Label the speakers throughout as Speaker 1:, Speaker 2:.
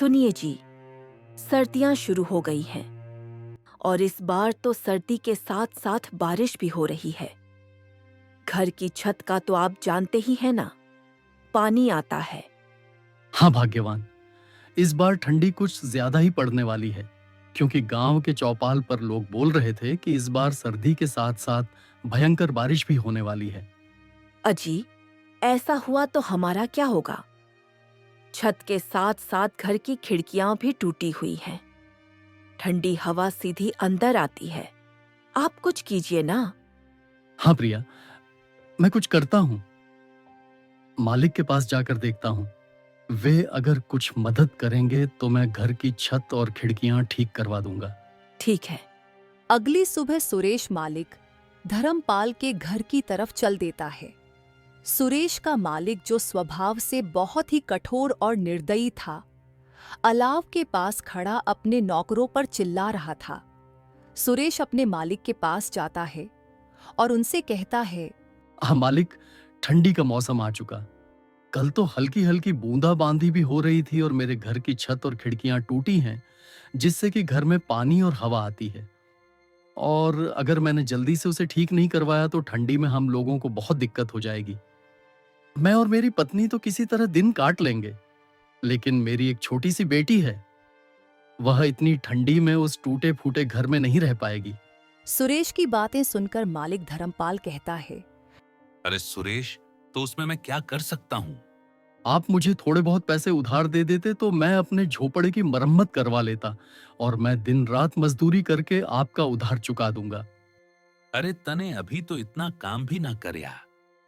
Speaker 1: सुनिए जी, सर्दियां शुरू हो गई हैं और इस बार तो सर्दी के साथ साथ बारिश भी हो रही है। घर की छत का तो आप जानते ही हैं ना, पानी आता है।
Speaker 2: हाँ भाग्यवान, इस बार ठंडी कुछ ज्यादा ही पड़ने वाली है, क्योंकि गांव के चौपाल पर लोग बोल रहे थे कि इस बार सर्दी के साथ साथ भयंकर बारिश भी होने वाली है।
Speaker 1: अजी, ऐसा हुआ तो हमारा क्या होगा? छत के साथ साथ घर की खिड़कियां भी टूटी हुई हैं। ठंडी हवा सीधी अंदर आती है। आप कुछ कीजिए ना।
Speaker 2: हाँ प्रिया, मैं कुछ करता हूँ। मालिक के पास जाकर देखता हूँ। वे अगर कुछ मदद करेंगे तो मैं घर की छत और खिड़कियां ठीक करवा दूंगा।
Speaker 1: ठीक है।
Speaker 3: अगली सुबह सुरेश मालिक धर्मपाल के घर की तरफ चल देता है। सुरेश का मालिक, जो स्वभाव से बहुत ही कठोर और निर्दयी था, अलाव के पास खड़ा अपने नौकरों पर चिल्ला रहा था। सुरेश अपने मालिक के पास जाता है और उनसे कहता है,
Speaker 2: हाँ मालिक, ठंडी का मौसम आ चुका। कल तो हल्की हल्की बूंदाबांदी भी हो रही थी और मेरे घर की छत और खिड़कियां टूटी हैं, जिससे कि घर में पानी और हवा आती है। और अगर मैंने जल्दी से उसे ठीक नहीं करवाया तो ठंडी में हम लोगों को बहुत दिक्कत हो जाएगी। मैं और मेरी पत्नी तो किसी तरह दिन काट लेंगे, लेकिन मेरी एक छोटी सी बेटी है, वह इतनी ठंडी में उस टूटे फूटे घर में नहीं रह पाएगी।
Speaker 3: सुरेश की बातें सुनकर मालिक धर्मपाल कहता है,
Speaker 4: अरे सुरेश, तो उसमें मैं क्या कर सकता हूँ?
Speaker 2: आप मुझे थोड़े बहुत पैसे उधार दे देते तो मैं अपने झोपड़े की मरम्मत करवा लेता, और मैं दिन रात मजदूरी करके आपका उधार चुका दूंगा।
Speaker 4: अरे तने अभी तो इतना काम भी ना करया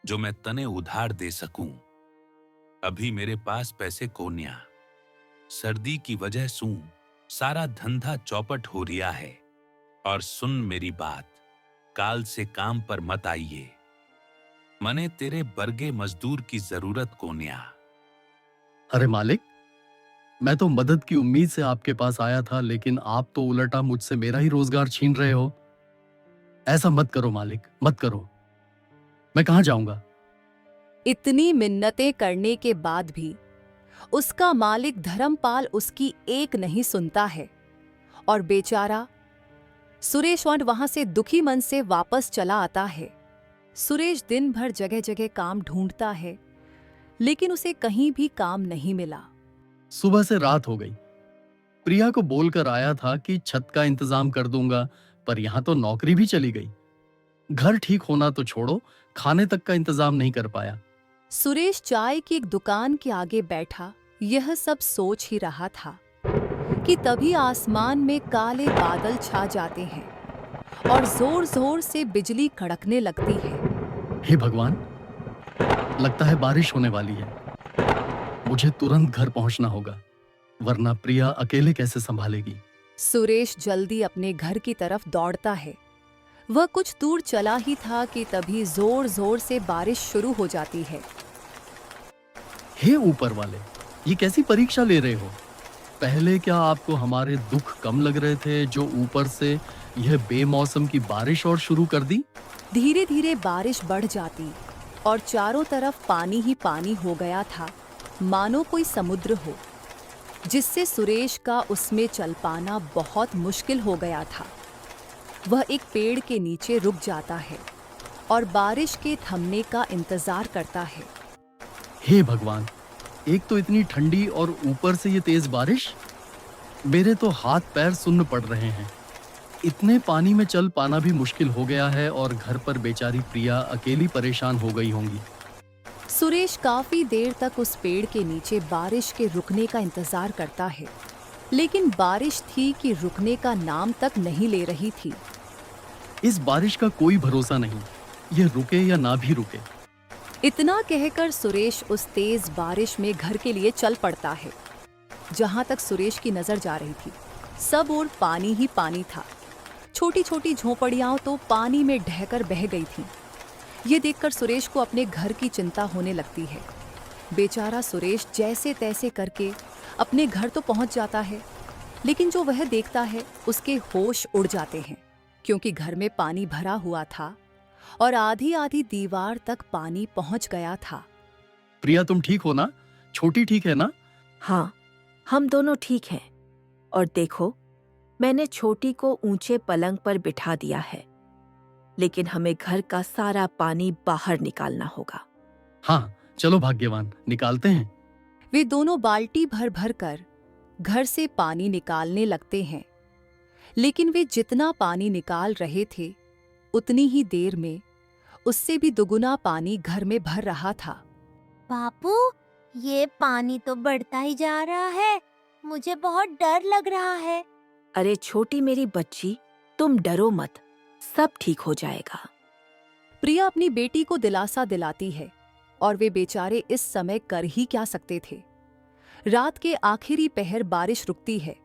Speaker 4: जो मैं तने उधार दे सकूं। अभी मेरे पास पैसे कोन्या। सर्दी की वजह सू सारा धंधा चौपट हो रिया है। और सुन मेरी बात, काल से काम पर मत आइए। मने तेरे बर्गे मजदूर की जरूरत कोन्या।
Speaker 2: अरे मालिक, मैं तो मदद की उम्मीद से आपके पास आया था, लेकिन आप तो उल्टा मुझसे मेरा ही रोजगार छीन रहे हो। ऐसा मत करो मालिक, मत करो। मैं कहां जाऊंगा?
Speaker 3: इतनी मिन्नतें करने के बाद भी उसका मालिक धर्मपाल उसकी एक नहीं सुनता है और बेचारा सुरेश वहां से दुखी मन से वापस चला आता है। सुरेश दिन भर जगह जगह काम ढूंढता है, लेकिन उसे कहीं भी काम नहीं मिला।
Speaker 2: सुबह से रात हो गई। प्रिया को बोलकर आया था कि छत का इंतजाम कर दूंगा, पर यहां तो नौकरी भी चली गई। घर ठीक होना तो छोड़ो, खाने तक का इंतजाम नहीं कर पाया।
Speaker 3: सुरेश चाय की एक दुकान के आगे बैठा यह सब सोच ही रहा था कि तभी आसमान में काले बादल छा जाते हैं और जोर जोर से बिजली कड़कने लगती है।
Speaker 2: हे भगवान, लगता है बारिश होने वाली है। मुझे तुरंत घर पहुंचना होगा, वरना प्रिया अकेले कैसे संभालेगी।
Speaker 3: सुरेश जल्दी अपने घर की तरफ दौड़ता है। वह कुछ दूर चला ही था कि तभी जोर जोर से बारिश शुरू हो जाती है।
Speaker 2: हे ऊपर वाले, ये कैसी परीक्षा ले रहे हो? पहले क्या आपको हमारे दुख कम लग रहे थे, जो ऊपर से यह बेमौसम की बारिश और शुरू कर दी?
Speaker 3: धीरे धीरे बारिश बढ़ जाती और चारों तरफ पानी ही पानी हो गया था, मानो कोई समुद्र हो, जिससे सुरेश का उसमें चल पाना बहुत मुश्किल हो गया था। वह एक पेड़ के नीचे रुक जाता है और बारिश के थमने का इंतजार करता है।
Speaker 2: हे भगवान, एक तो इतनी ठंडी और ऊपर से ये तेज बारिश। मेरे तो हाथ पैर सुन्न पड़ रहे हैं। इतने पानी में चल पाना भी मुश्किल हो गया है और घर पर बेचारी प्रिया अकेली परेशान हो गई होंगी।
Speaker 3: सुरेश काफी देर तक उस पेड़ के नीचे बारिश के रुकने का इंतजार करता है, लेकिन बारिश थी कि रुकने का नाम तक नहीं ले रही थी।
Speaker 2: इस बारिश का कोई भरोसा नहीं, ये रुके या ना भी रुके।
Speaker 3: इतना कहकर सुरेश उस तेज बारिश में घर के लिए चल पड़ता है। जहां तक सुरेश की नजर जा रही थी, सब ओर पानी ही पानी था। छोटी छोटी झोपड़ियां तो पानी में ढहकर बह गई थीं। ये देखकर सुरेश को अपने घर की चिंता होने लगती है। बेचारा सुरेश जैसे तैसे करके अपने घर तो पहुंच जाता है, लेकिन जो वह देखता है उसके होश उड़ जाते हैं, क्योंकि घर में पानी भरा हुआ था और आधी आधी दीवार तक पानी पहुंच गया था।
Speaker 2: प्रिया, तुम ठीक हो ना? छोटी ठीक है ना?
Speaker 1: हाँ, हम दोनों ठीक हैं। और देखो, मैंने छोटी को ऊंचे पलंग पर बिठा दिया है, लेकिन हमें घर का सारा पानी बाहर निकालना होगा।
Speaker 2: हाँ, चलो भाग्यवान, निकालते हैं।
Speaker 3: वे दोनों बाल्टी भर भर कर घर से पानी निकालने लगते हैं, लेकिन वे जितना पानी निकाल रहे थे उतनी ही देर में उससे भी दुगुना पानी घर में भर रहा था।
Speaker 5: बापू, ये पानी तो बढ़ता ही जा रहा है। मुझे बहुत डर लग रहा है।
Speaker 1: अरे छोटी मेरी बच्ची, तुम डरो मत, सब ठीक हो जाएगा।
Speaker 3: प्रिया अपनी बेटी को दिलासा दिलाती है और वे बेचारे इस समय कर ही क्या सकते थे। रात के आखिरी पहर बारिश रुकती है।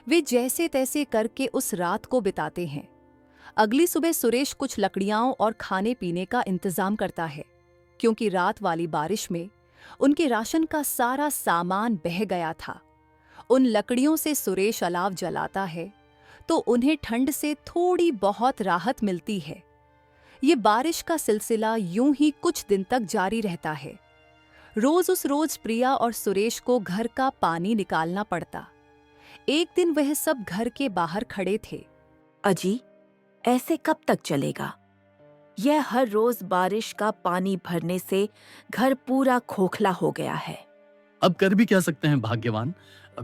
Speaker 3: वे जैसे तैसे करके उस रात को बिताते हैं। अगली सुबह सुरेश कुछ लकड़ियां और खाने पीने का इंतजाम करता है, क्योंकि रात वाली बारिश में उनके राशन का सारा सामान बह गया था। उन लकड़ियों से सुरेश अलाव जलाता है तो उन्हें ठंड से थोड़ी बहुत राहत मिलती है। ये बारिश का सिलसिला यूं ही कुछ दिन तक जारी रहता है। रोज प्रिया और सुरेश को घर का पानी निकालना पड़ता। एक दिन वह सब घर के बाहर खड़े थे।
Speaker 1: अजी, ऐसे कब तक चलेगा? यह हर रोज बारिश का पानी भरने से घर पूरा खोखला हो गया है।
Speaker 2: अब कर भी क्या सकते हैं भाग्यवान,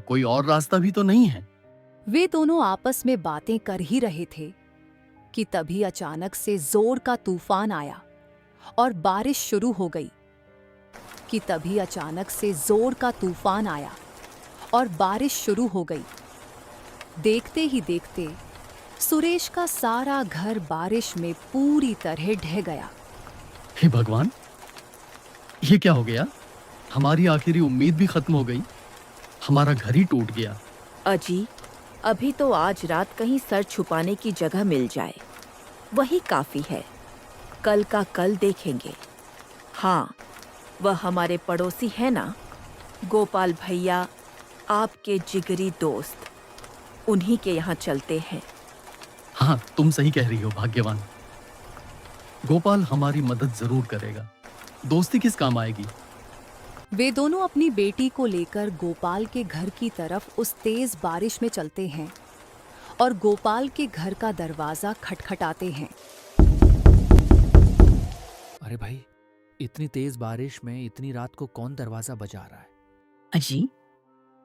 Speaker 2: कोई और रास्ता भी तो नहीं है।
Speaker 3: वे दोनों आपस में बातें कर ही रहे थे कि तभी अचानक से जोर का तूफान आया और बारिश शुरू हो गई। देखते ही देखते सुरेश का सारा घर बारिश में पूरी तरह ढह गया।
Speaker 2: हे भगवान, ये क्या हो गया? हमारी आखिरी उम्मीद भी खत्म हो गई। हमारा घर ही टूट गया।
Speaker 1: अजी, अभी तो आज रात कहीं सर छुपाने की जगह मिल जाए, वही काफी है। कल का कल देखेंगे। हाँ, वह हमारे पड़ोसी है ना, गोपाल भैया, आपके जिगरी दोस्त, उन्हीं के यहाँ चलते हैं।
Speaker 2: हाँ, तुम सही कह रही हो भाग्यवान। गोपाल हमारी मदद जरूर करेगा। दोस्ती किस काम आएगी।
Speaker 3: वे दोनों अपनी बेटी को लेकर गोपाल के घर की तरफ उस तेज बारिश में चलते हैं और गोपाल के घर का दरवाजा खटखटाते हैं।
Speaker 6: अरे भाई, इतनी तेज बारिश में इतनी रात को कौन दरवाजा बजा रहा है?
Speaker 7: अजी,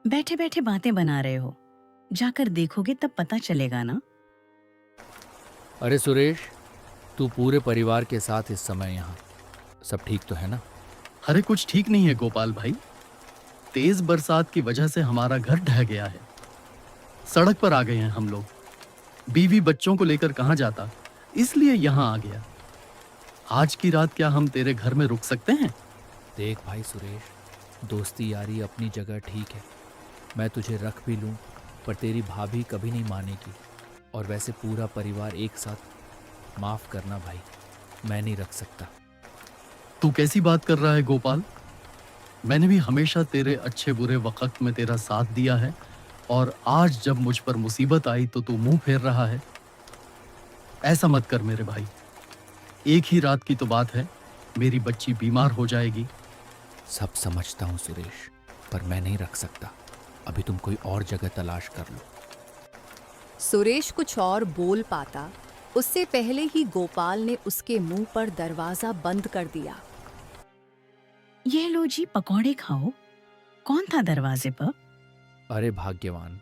Speaker 7: बैठे बैठे बातें बना रहे हो, जाकर देखोगे तब पता चलेगा ना।
Speaker 6: अरे सुरेश, तू पूरे परिवार के साथ इस समय यहाँ, सब ठीक तो है ना?
Speaker 2: अरे कुछ ठीक नहीं है गोपाल भाई। तेज बरसात की वजह से हमारा घर ढह गया है। सड़क पर आ गए हैं हम लोग। बीवी बच्चों को लेकर कहाँ जाता, इसलिए यहाँ आ गया। आज की रात क्या हम तेरे घर में रुक सकते हैं?
Speaker 6: देख भाई सुरेश, दोस्ती यारी अपनी जगह ठीक है। मैं तुझे रख भी लूँ, पर तेरी भाभी कभी नहीं मानेगी। और वैसे पूरा परिवार एक साथ, माफ करना भाई, मैं नहीं रख सकता।
Speaker 2: तू कैसी बात कर रहा है गोपाल? मैंने भी हमेशा तेरे अच्छे बुरे वक्त में तेरा साथ दिया है, और आज जब मुझ पर मुसीबत आई तो तू मुंह फेर रहा है। ऐसा मत कर मेरे भाई। एक ही रात की तो बात है, मेरी बच्ची बीमार हो जाएगी।
Speaker 6: सब समझता हूँ सुरेश, पर मैं नहीं रख सकता। अभी तुम कोई और जगह तलाश कर लो।
Speaker 3: सुरेश कुछ और बोल पाता उससे पहले ही गोपाल ने उसके मुंह पर दरवाजा बंद कर दिया।
Speaker 7: ये लो जी, पकौड़े खाओ। कौन था दरवाजे पर?
Speaker 6: अरे भाग्यवान,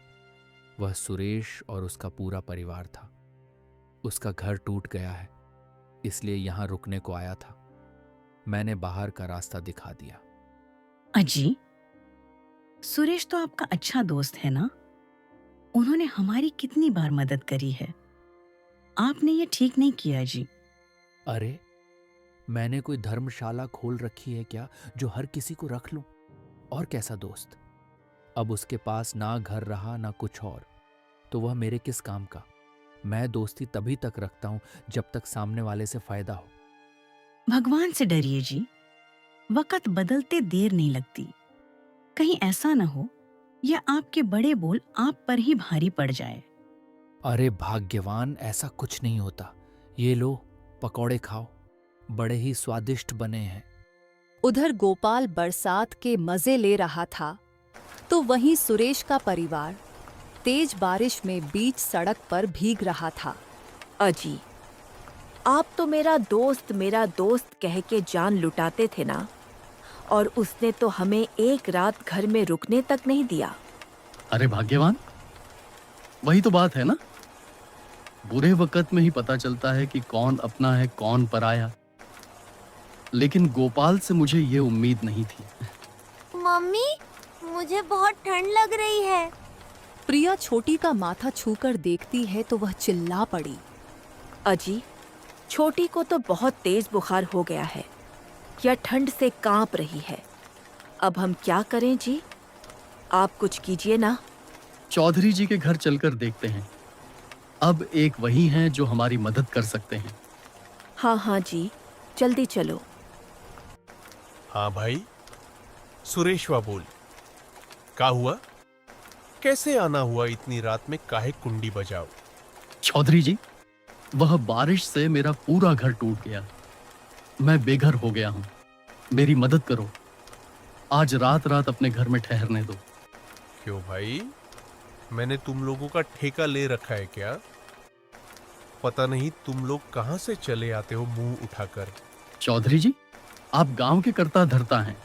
Speaker 6: वह सुरेश और उसका पूरा परिवार था। उसका घर टूट गया है, इसलिए यहाँ रुकने को आया था। मैंने बाहर का रास्ता दिखा दिया।
Speaker 7: अजी, सुरेश तो आपका अच्छा दोस्त है ना? उन्होंने हमारी कितनी बार मदद करी है। आपने ये ठीक नहीं किया जी।
Speaker 6: अरे, मैंने कोई धर्मशाला खोल रखी है क्या जो हर किसी को रख लूं? और कैसा दोस्त? अब उसके पास ना घर रहा ना कुछ और, तो वह मेरे किस काम का? मैं दोस्ती तभी तक रखता हूं जब तक सामने वाले से फायदा हो।
Speaker 7: भगवान से डरिए जी, वक्त बदलते देर नहीं लगती। कहीं ऐसा न हो या आपके बड़े बोल आप पर ही भारी पड़ जाए।
Speaker 6: अरे भाग्यवान, ऐसा कुछ नहीं होता। ये लो, पकौड़े खाओ, बड़े ही स्वादिष्ट बने हैं।
Speaker 3: उधर गोपाल बरसात के मजे ले रहा था तो वहीं सुरेश का परिवार तेज बारिश में बीच सड़क पर भीग रहा था।
Speaker 1: अजी, आप तो मेरा दोस्त कह के जान लुटाते थे ना, और उसने तो हमें एक रात घर में रुकने तक नहीं दिया।
Speaker 2: अरे भाग्यवान, वही तो बात है ना, बुरे वक्त में ही पता चलता है कि कौन अपना है कौन पराया। लेकिन गोपाल से मुझे ये उम्मीद नहीं थी।
Speaker 5: मम्मी, मुझे बहुत ठंड लग रही है।
Speaker 3: प्रिया छोटी का माथा छूकर देखती है तो वह चिल्ला पड़ी।
Speaker 1: अजी, छोटी को तो बहुत तेज बुखार हो गया है, यह ठंड से कांप रही है। अब हम क्या करें जी? आप कुछ कीजिए ना।
Speaker 2: चौधरी जी के घर चलकर देखते हैं। अब एक वही हैं जो हमारी मदद कर सकते हैं।
Speaker 1: हाँ हाँ जी, जल्दी चलो।
Speaker 8: हाँ भाई, सुरेशवा बोल, का हुआ? कैसे आना हुआ इतनी रात में? काहे कुंडी बजाओ?
Speaker 2: चौधरी जी, वह बारिश से मेरा पूरा घर टूट गया। मैं बेघर हो गया हूँ, मेरी मदद करो। आज रात रात अपने घर में ठहरने दो।
Speaker 8: क्यों भाई, मैंने तुम लोगों का ठेका ले रखा है क्या? पता नहीं तुम लोग कहां से चले आते हो मुंह उठाकर।
Speaker 2: चौधरी जी, आप गांव के कर्ता धर्ता हैं।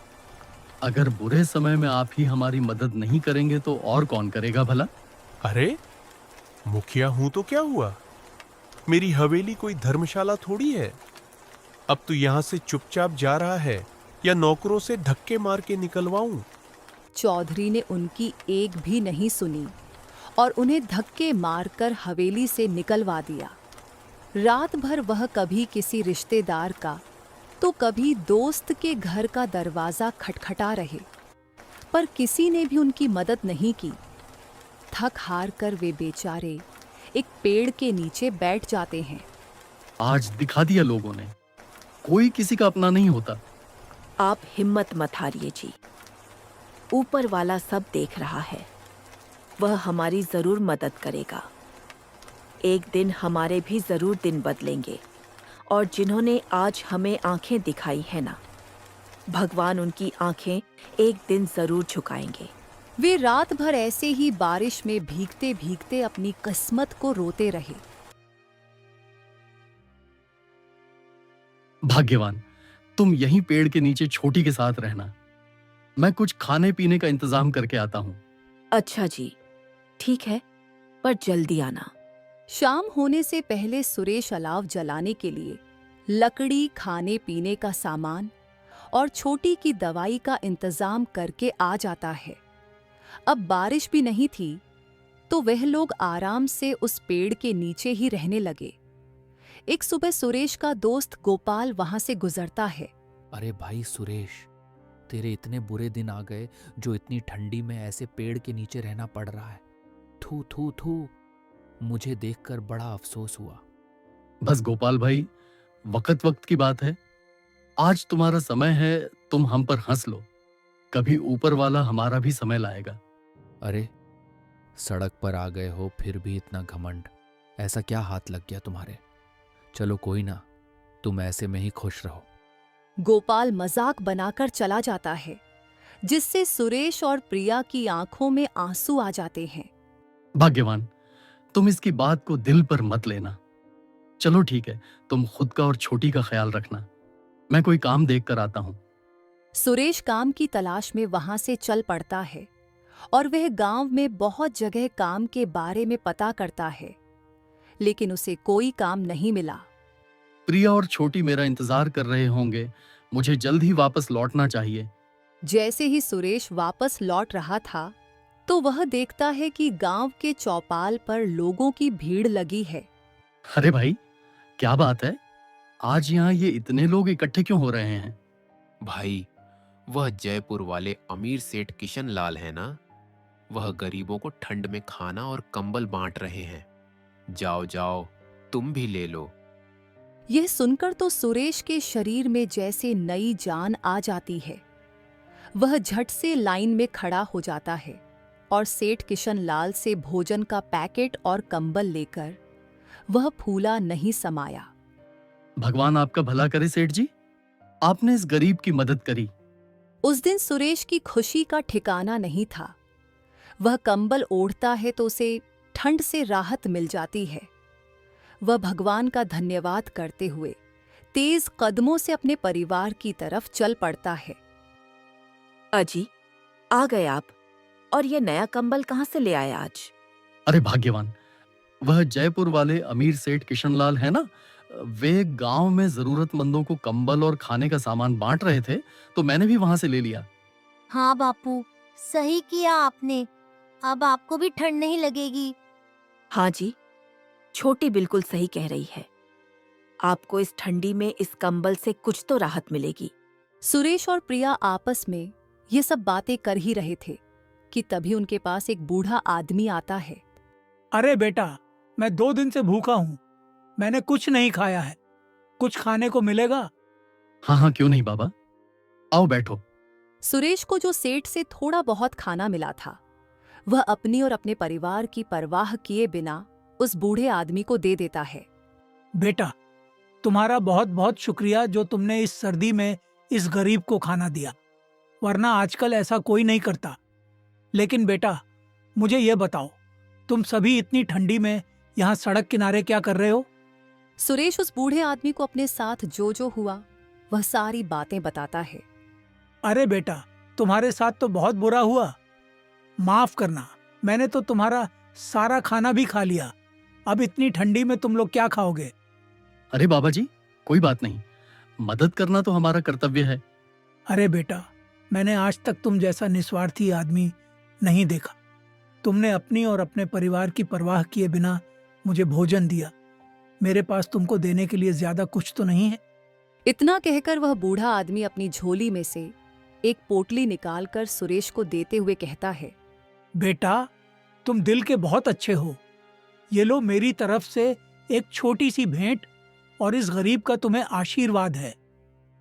Speaker 2: अगर बुरे समय में आप ही हमारी मदद नहीं करेंगे तो और कौन करेगा भला?
Speaker 8: अरे मुखिया हूं तो क्या हुआ? मेरी हवेली कोई धर्मशाला थोड़ी है। अब तो यहां से चुपचाप जा रहा है या नौकरों से धक्के मार के निकलवाऊं?
Speaker 3: चौधरी ने उनकी एक भी नहीं सुनी और उन्हें धक्के मारकर हवेली से निकलवा दिया। रात भर वह कभी किसी रिश्तेदार का तो कभी दोस्त के घर का दरवाजा खटखटा रहे, पर किसी ने भी उनकी मदद नहीं की। थक हार कर वे बेचारे एक पेड़ के नीचे बैठ जाते हैं।
Speaker 2: आज दिखा दिया लोगों ने, कोई किसी का अपना नहीं होता।
Speaker 1: आप हिम्मत मत हारिए जी, ऊपर वाला सब देख रहा है, वह हमारी जरूर मदद करेगा। एक दिन हमारे भी जरूर दिन बदलेंगे, और जिन्होंने आज हमें आंखें दिखाई है ना, भगवान उनकी आंखें एक दिन जरूर झुकाएंगे।
Speaker 3: वे रात भर ऐसे ही बारिश में भीगते भीगते अपनी किस्मत को रोते रहे।
Speaker 2: भाग्यवान, तुम यहीं पेड़ के नीचे छोटी के साथ रहना। मैं कुछ खाने पीने का इंतजाम करके आता हूँ।
Speaker 1: अच्छा जी, ठीक है, पर जल्दी आना।
Speaker 3: शाम होने से पहले सुरेश अलाव जलाने के लिए लकड़ी, खाने पीने का सामान और छोटी की दवाई का इंतजाम करके आ जाता है। अब बारिश भी नहीं थी तो वह लोग आराम से उस पेड़ के नीचे ही रहने लगे। एक सुबह सुरेश का दोस्त गोपाल वहां से गुजरता है।
Speaker 6: अरे भाई सुरेश, तेरे इतने बुरे दिन आ गए जो इतनी ठंडी में ऐसे पेड़ के नीचे रहना पड़ रहा है। थू थू थू, मुझे देखकर बड़ा अफसोस हुआ।
Speaker 2: बस गोपाल भाई, वक्त वक्त की बात है। आज तुम्हारा समय है, तुम हम पर हंस लो। कभी ऊपर वाला हमारा भी समय लाएगा।
Speaker 6: अरे सड़क पर आ गए हो फिर भी इतना घमंड, ऐसा क्या हाथ लग गया तुम्हारे? चलो कोई ना, तुम ऐसे में ही खुश रहो।
Speaker 3: गोपाल मजाक बनाकर चला जाता है, जिससे सुरेश और प्रिया की आंखों में आंसू आ जाते हैं।
Speaker 2: भाग्यवान, तुम इसकी बात को दिल पर मत लेना। चलो ठीक है, तुम खुद का और छोटी का ख्याल रखना। मैं कोई काम देख कर आता हूँ।
Speaker 3: सुरेश काम की तलाश में वहां से चल पड़ता है और वह गांव में बहुत जगह काम के बारे में पता करता है, लेकिन उसे कोई काम नहीं मिला।
Speaker 2: प्रिया और छोटी मेरा इंतजार कर रहे होंगे, मुझे जल्द ही वापस लौटना चाहिए।
Speaker 3: जैसे ही सुरेश वापस लौट रहा था तो वह देखता है कि गांव के चौपाल पर लोगों की भीड़ लगी है।
Speaker 2: अरे भाई, क्या बात है? आज यहाँ ये इतने लोग इकट्ठे क्यों हो रहे हैं?
Speaker 9: भाई, वह जयपुर वाले अमीर सेठ किशन लाल है ना, वह गरीबों को ठंड में खाना और कंबल बांट रहे हैं। जाओ जाओ, तुम भी ले लो।
Speaker 3: यह सुनकर तो सुरेश के शरीर में जैसे नई जान आ जाती है। वह झट से लाइन में खड़ा हो जाता है और सेठ किशन लाल से भोजन का पैकेट और कंबल लेकर वह फूला नहीं समाया।
Speaker 2: भगवान आपका भला करे सेठ जी, आपने इस गरीब की मदद करी।
Speaker 3: उस दिन सुरेश की खुशी का ठिकाना नहीं था। वह कंबल ओढ़ता है तो उसे ठंड से राहत मिल जाती है। वह भगवान का धन्यवाद करते हुए तेज कदमों से अपने परिवार की तरफ चल पड़ता है।
Speaker 1: अजी, आ गए आप। और ये नया कंबल कहाँ से ले आए आज?
Speaker 2: अरे भाग्यवान, वह जयपुर वाले अमीर सेठ किशनलाल है ना, वे गांव में जरूरतमंदों को कंबल और खाने का सामान बांट रहे थे, तो मैंने भी वहां से ले लिया।
Speaker 5: हाँ बापू, सही किया आपने। अब आपको भी ठंड नहीं लगेगी।
Speaker 1: हाँ जी, छोटी बिल्कुल सही कह रही है। आपको इस ठंडी में इस कंबल से कुछ तो राहत मिलेगी।
Speaker 3: सुरेश और प्रिया आपस में ये सब बातें कर ही रहे थे कि तभी उनके पास एक बूढ़ा आदमी आता है।
Speaker 10: अरे बेटा, मैं 2 दिन से भूखा हूँ। मैंने कुछ नहीं खाया है। कुछ खाने को मिलेगा?
Speaker 2: हाँ हाँ, क्यों नहीं बाबा, आओ बैठो।
Speaker 3: सुरेश को जो सेठ से थोड़ा बहुत खाना मिला था, वह अपनी और अपने परिवार की परवाह किए बिना उस बूढ़े आदमी को दे देता है।
Speaker 10: बेटा, तुम्हारा बहुत बहुत शुक्रिया जो तुमने इस सर्दी में इस गरीब को खाना दिया, वरना आजकल ऐसा कोई नहीं करता। लेकिन बेटा, मुझे ये बताओ, तुम सभी इतनी ठंडी में यहाँ सड़क किनारे क्या कर रहे हो?
Speaker 3: सुरेश उस बूढ़े आदमी को अपने साथ जो हुआ वह सारी बातें बताता है।
Speaker 10: अरे बेटा, तुम्हारे साथ तो बहुत बुरा हुआ। माफ करना, मैंने तो तुम्हारा सारा खाना भी खा लिया। अब इतनी ठंडी में तुम लोग क्या खाओगे?
Speaker 2: अरे बाबा जी, कोई बात नहीं, मदद करना तो हमारा कर्तव्य है।
Speaker 10: अरे बेटा, मैंने आज तक तुम जैसा निस्वार्थी आदमी नहीं देखा। तुमने अपनी और अपने परिवार की परवाह किए बिना मुझे भोजन दिया। मेरे पास तुमको देने के लिए ज्यादा कुछ तो नहीं है।
Speaker 3: इतना कहकर वह बूढ़ा आदमी अपनी झोली में से एक पोटली निकालकर सुरेश को देते हुए कहता है,
Speaker 10: बेटा, तुम दिल के बहुत अच्छे हो। ये लो मेरी तरफ से एक छोटी सी भेंट, और इस गरीब का तुम्हें आशीर्वाद है।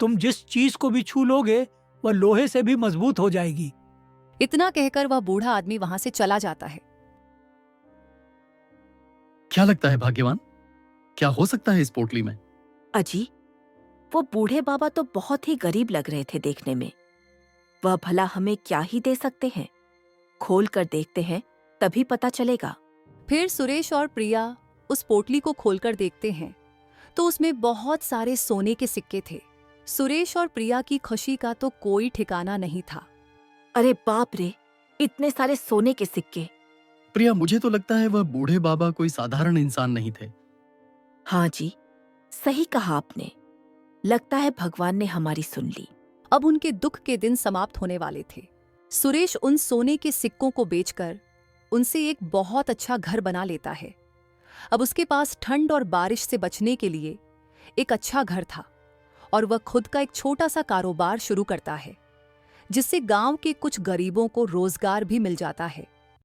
Speaker 10: तुम जिस चीज को भी छू लोगे वह लोहे से भी मजबूत हो जाएगी।
Speaker 3: इतना कहकर वह बूढ़ा आदमी वहां से चला जाता है।
Speaker 2: क्या लगता है भाग्यवान, क्या हो सकता है इस पोटली में?
Speaker 1: अजी, वो बूढ़े बाबा तो बहुत ही गरीब लग रहे थे देखने में। वह भला हमें क्या ही दे सकते हैं? खोल कर देखते हैं, तभी पता चलेगा।
Speaker 3: फिर सुरेश और प्रिया उस पोटली को खोलकर देखते हैं तो उसमें बहुत सारे सोने के सिक्के थे। सुरेश और प्रिया की खुशी का तो कोई ठिकाना नहीं था।
Speaker 1: अरे बाप रे, इतने सारे सोने के सिक्के!
Speaker 2: प्रिया, मुझे तो लगता है वह बूढ़े बाबा कोई साधारण इंसान नहीं थे।
Speaker 1: हाँ जी, सही कहा आपने। लगता है भगवान ने हमारी सुन ली।
Speaker 3: अब उनके दुख के दिन समाप्त होने वाले थे। सुरेश उन सोने के सिक्कों को बेचकर उनसे एक बहुत अच्छा घर बना लेता है। अब उसके पास ठंड और बारिश से बचने के लिए एक अच्छा घर था और वह खुद का एक छोटा सा कारोबार शुरू करता है, जिससे गांव के कुछ गरीबों को रोजगार भी मिल जाता है।